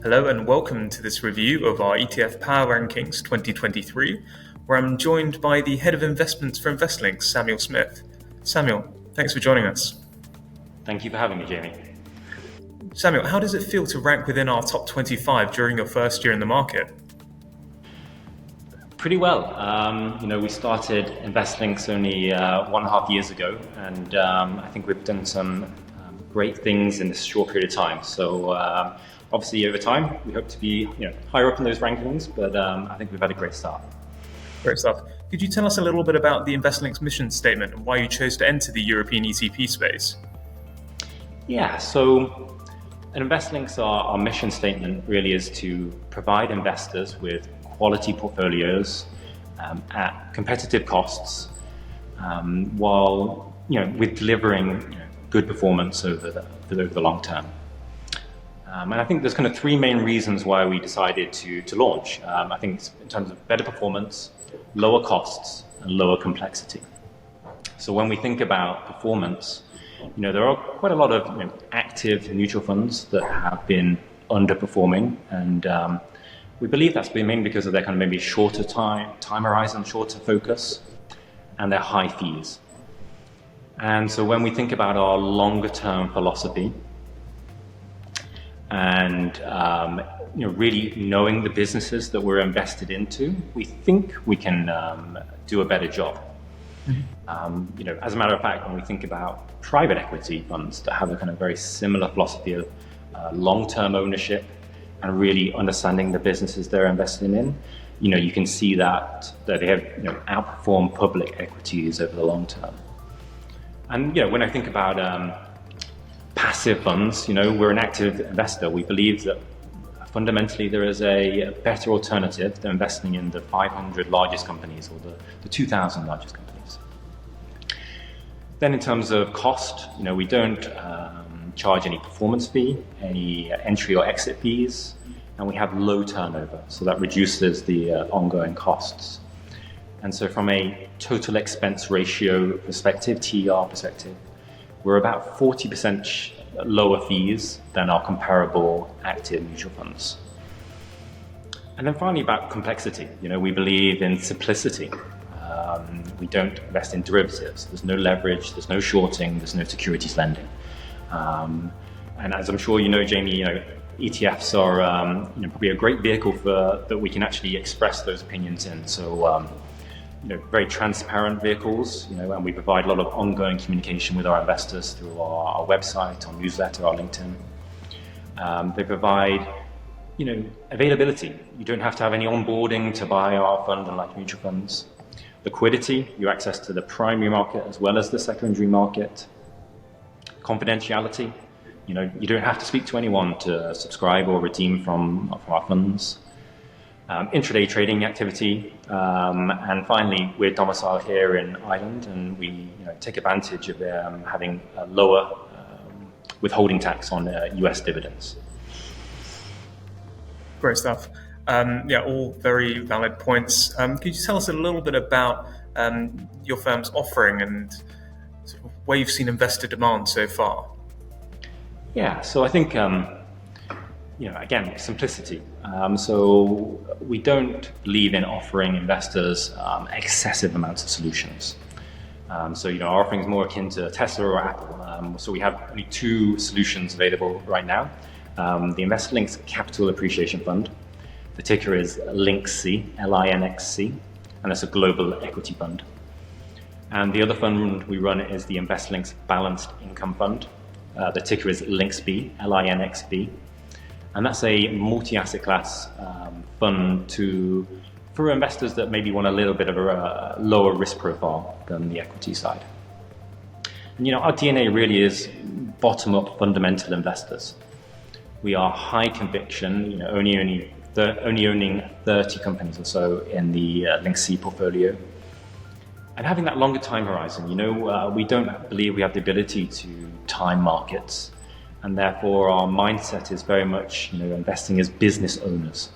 Hello and welcome to this review of our ETF Power Rankings 2023, where I'm joined by the Head of Investments for Investlinx, Samuel Smith. Samuel, thanks for joining us. Thank you for having me, Jamie. Samuel, how does it feel to rank within our top 25 during your first year in the market? Pretty well. We started Investlinx only 1.5 years ago, and I think we've done some great things in this short period of time. So obviously over time, we hope to be higher up in those rankings, but I think we've had a great start. Great stuff. Could you tell us a little bit about the Investlinx mission statement and why you chose to enter the European ETP space? Yeah, so at Investlinx, our mission statement really is to provide investors with quality portfolios at competitive costs, while with delivering good performance over the long term. And I think there's kind of three main reasons why we decided to launch. I think it's in terms of better performance, lower costs, and lower complexity. So when we think about performance, there are quite a lot of active mutual funds that have been underperforming, and we believe that's been mainly because of their kind of maybe shorter time horizon, shorter focus, and their high fees. And so when we think about our longer term philosophy and really knowing the businesses that we're invested into, we think we can do a better job. As a matter of fact, when we think about private equity funds that have a kind of very similar philosophy of long-term ownership and really understanding the businesses they're investing in, you can see that they have outperformed public equities over the long term. And when I think about passive funds, we're an active investor. We believe that fundamentally there is a better alternative than investing in the 500 largest companies or the 2,000 largest companies. Then in terms of cost, we don't charge any performance fee, any entry or exit fees, and we have low turnover, so that reduces the ongoing costs. And so from a total expense ratio perspective, TER perspective, we're about 40% lower fees than our comparable active mutual funds. And then finally about complexity, we believe in simplicity. We don't invest in derivatives. There's no leverage, there's no shorting, there's no securities lending. And as I'm sure Jamie, ETFs are probably a great vehicle that we can actually express those opinions in. So very transparent vehicles, and we provide a lot of ongoing communication with our investors through our website, our newsletter, our LinkedIn. They provide, availability. You don't have to have any onboarding to buy our fund, unlike mutual funds. Liquidity, you access to the primary market as well as the secondary market. Confidentiality, you don't have to speak to anyone to subscribe or redeem from our funds. Intraday trading activity, and finally, we're domiciled here in Ireland, and we take advantage of having a lower withholding tax on US dividends. Great stuff. All very valid points. Could you tell us a little bit about your firm's offering and sort of where you've seen investor demand so far? Yeah, so I think again, simplicity. So we don't believe in offering investors excessive amounts of solutions. So our offering is more akin to Tesla or Apple. So we have only two solutions available right now. The Investlinx Capital Appreciation Fund. The ticker is LINXC, LINXC, and it's a global equity fund. And the other fund we run is the Investlinx Balanced Income Fund. The ticker is LINXB, LINXB. And that's a multi-asset class fund for investors that maybe want a little bit of a lower risk profile than the equity side. And our DNA really is bottom-up fundamental investors. We are high conviction, only owning 30 companies or so in the LINXC portfolio. And having that longer time horizon, we don't believe we have the ability to time markets. And therefore, our mindset is very much, investing as business owners.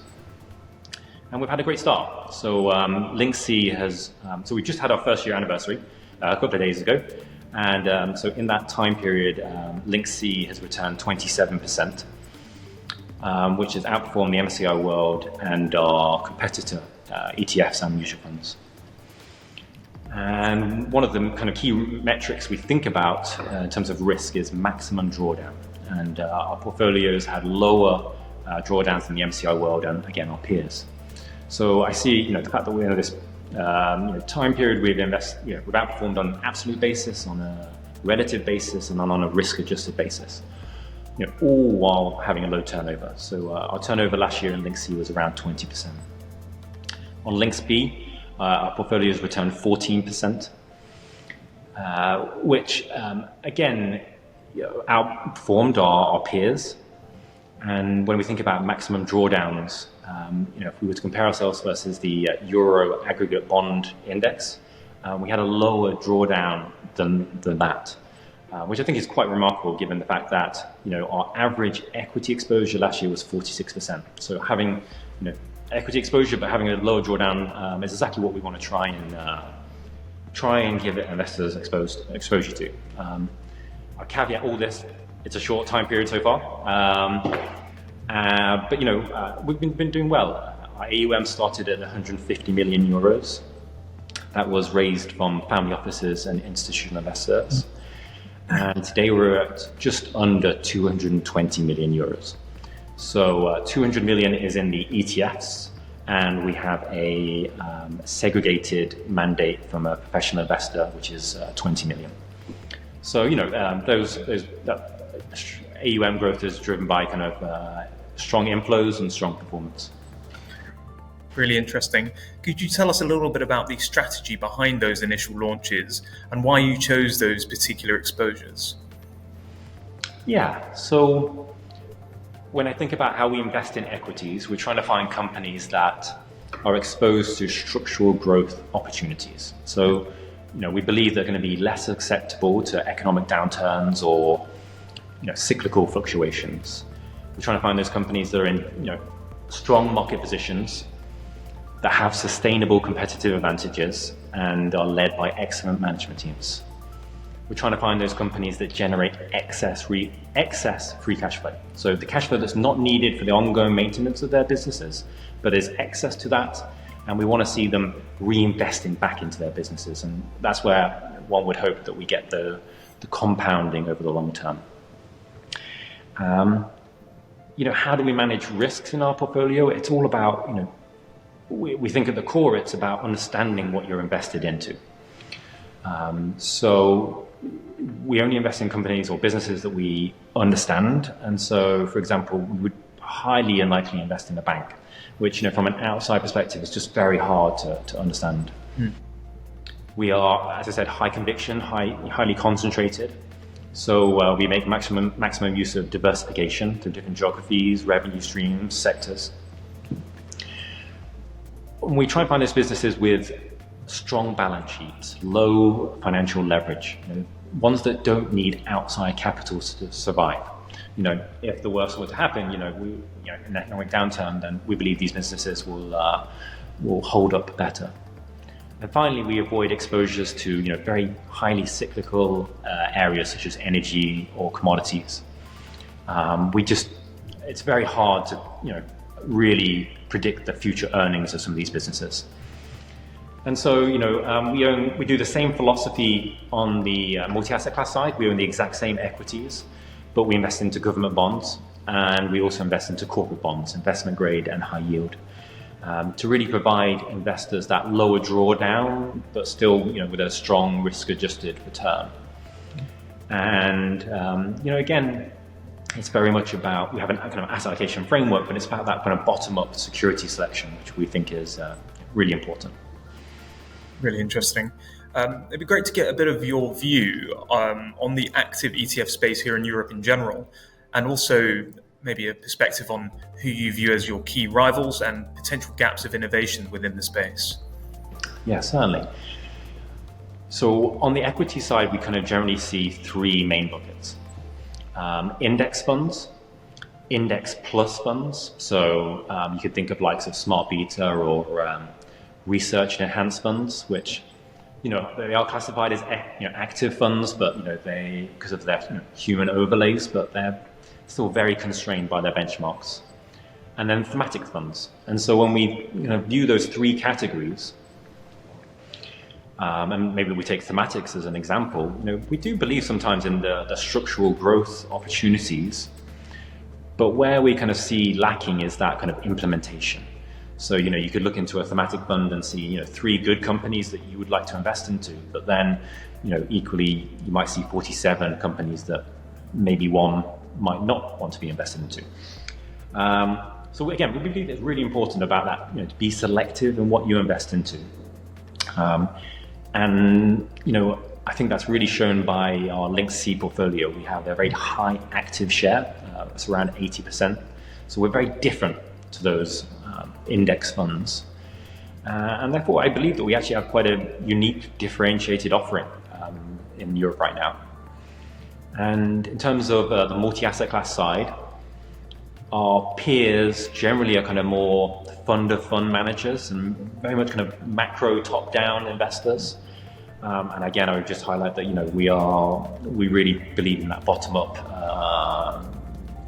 And we've had a great start. So LINXC has, so we just had our first year anniversary a couple of days ago. And so in that time period, LINXC has returned 27%. which has outperformed the MSCI World and our competitor ETFs and mutual funds. And one of the kind of key metrics we think about in terms of risk is maximum drawdown. And our portfolios had lower drawdowns than the MSCI World and, again, our peers. So I see, the fact that we're in this time period we've outperformed on an absolute basis, on a relative basis, and then on a risk-adjusted basis. All while having a low turnover. So our turnover last year in Lynx C was around 20%. On Lynx B, our portfolios returned 14%, which again outperformed our peers. And when we think about maximum drawdowns, if we were to compare ourselves versus the Euro Aggregate Bond Index, we had a lower drawdown than that. Which I think is quite remarkable given the fact that our average equity exposure last year was 46%. So having equity exposure but having a lower drawdown is exactly what we want to try and give investors exposure to. I caveat all this: it's a short time period so far, but we've been doing well. Our AUM started at 150 million euros. That was raised from family offices and institutional investors. And today we're at just under 220 million euros. So 200 million is in the ETFs, and we have a segregated mandate from a professional investor, which is 20 million. So that AUM growth is driven by kind of strong inflows and strong performance. Really interesting. Could you tell us a little bit about the strategy behind those initial launches and why you chose those particular exposures? Yeah, so when I think about how we invest in equities, we're trying to find companies that are exposed to structural growth opportunities. So, we believe they're going to be less susceptible to economic downturns or, cyclical fluctuations. We're trying to find those companies that are in, strong market positions, that have sustainable competitive advantages and are led by excellent management teams. We're trying to find those companies that generate excess free cash flow. So the cash flow that's not needed for the ongoing maintenance of their businesses, but is excess to that, and we want to see them reinvesting back into their businesses. And that's where one would hope that we get the compounding over the long term. How do we manage risks in our portfolio? It's all about, we think at the core, it's about understanding what you're invested into. So we only invest in companies or businesses that we understand. And so, for example, we would highly unlikely invest in a bank, which, from an outside perspective, is just very hard to understand. We are, as I said, high conviction, highly concentrated. So we make maximum use of diversification to different geographies, revenue streams, sectors. We try and find those businesses with strong balance sheets, low financial leverage, ones that don't need outside capital to survive. If the worst were to happen, in an economic downturn, then we believe these businesses will hold up better. And finally, we avoid exposures to very highly cyclical areas such as energy or commodities. It's very hard to really predict the future earnings of some of these businesses. And so, we do the same philosophy on the multi-asset class side. We own the exact same equities, but we invest into government bonds, and we also invest into corporate bonds, investment grade and high yield, to really provide investors that lower drawdown, but still, with a strong risk-adjusted return. And, again, it's very much about, we have a kind of asset allocation framework, but it's about that kind of bottom-up security selection, which we think is really important. Really interesting. It'd be great to get a bit of your view on the active ETF space here in Europe in general, and also maybe a perspective on who you view as your key rivals and potential gaps of innovation within the space. Yeah, certainly. So on the equity side, we kind of generally see three main buckets. Index funds, index plus funds. So you could think of likes of smart beta or research and enhanced funds, which they are classified as active funds, but they, because of their human overlays, but they're still very constrained by their benchmarks. and then thematic funds. And so when we view those three categories, and maybe we take thematics as an example, we do believe sometimes in the structural growth opportunities, but where we kind of see lacking is that kind of implementation. So, you could look into a thematic fund and see, three good companies that you would like to invest into, but then, equally, you might see 47 companies that maybe one might not want to be invested into. So again, we believe it's really important about that, to be selective in what you invest into. And I think that's really shown by our Lynx C portfolio. We have a very high active share, it's around 80%. So we're very different to those index funds. And therefore, I believe that we actually have quite a unique, differentiated offering in Europe right now. And in terms of the multi-asset class side, our peers generally are kind of more fund-of-fund managers and very much kind of macro top-down investors. And again, I would just highlight that we really believe in that bottom-up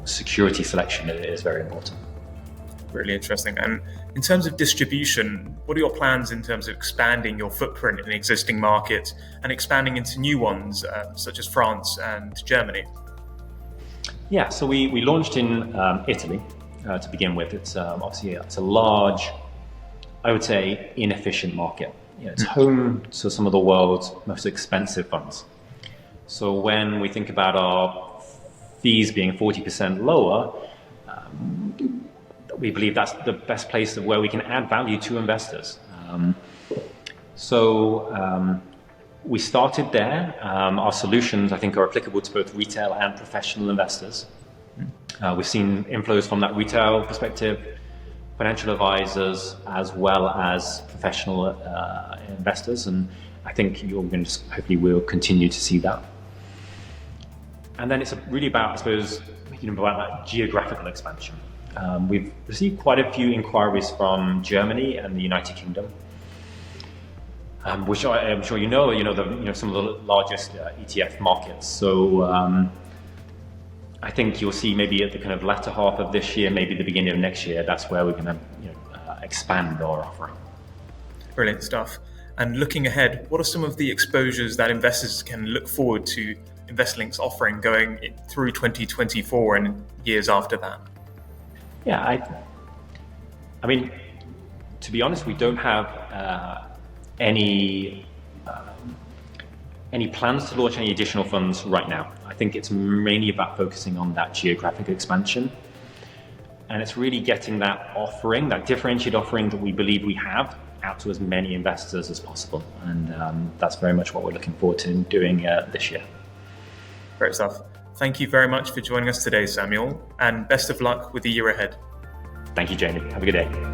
security selection is very important. Really interesting. And in terms of distribution, what are your plans in terms of expanding your footprint in existing markets and expanding into new ones, such as France and Germany? Yeah, so we launched in Italy to begin with. It's obviously it's a large, I would say, inefficient market. It's home to some of the world's most expensive funds. So when we think about our fees being 40% lower, we believe that's the best place where we can add value to investors. We started there. Our solutions, I think, are applicable to both retail and professional investors. We've seen inflows from that retail perspective, financial advisors, as well as professional investors, and I think hopefully we'll continue to see that. And then it's really about, I suppose, about that geographical expansion. We've received quite a few inquiries from Germany and the United Kingdom, which I'm sure some of the largest ETF markets. So I think you'll see maybe at the kind of latter half of this year, maybe the beginning of next year, that's where we're going to expand our offering. Brilliant stuff. And looking ahead, what are some of the exposures that investors can look forward to Investlinx offering going through 2024 and years after that? Yeah, I mean, to be honest, we don't have any plans to launch any additional funds right now. I think it's mainly about focusing on that geographic expansion, and it's really getting that offering, that differentiated offering that we believe we have, out to as many investors as possible. And that's very much what we're looking forward to doing this year. Great stuff. Thank you very much for joining us today, Samuel, and best of luck with the year ahead. Thank you, Jamie. Have a good day.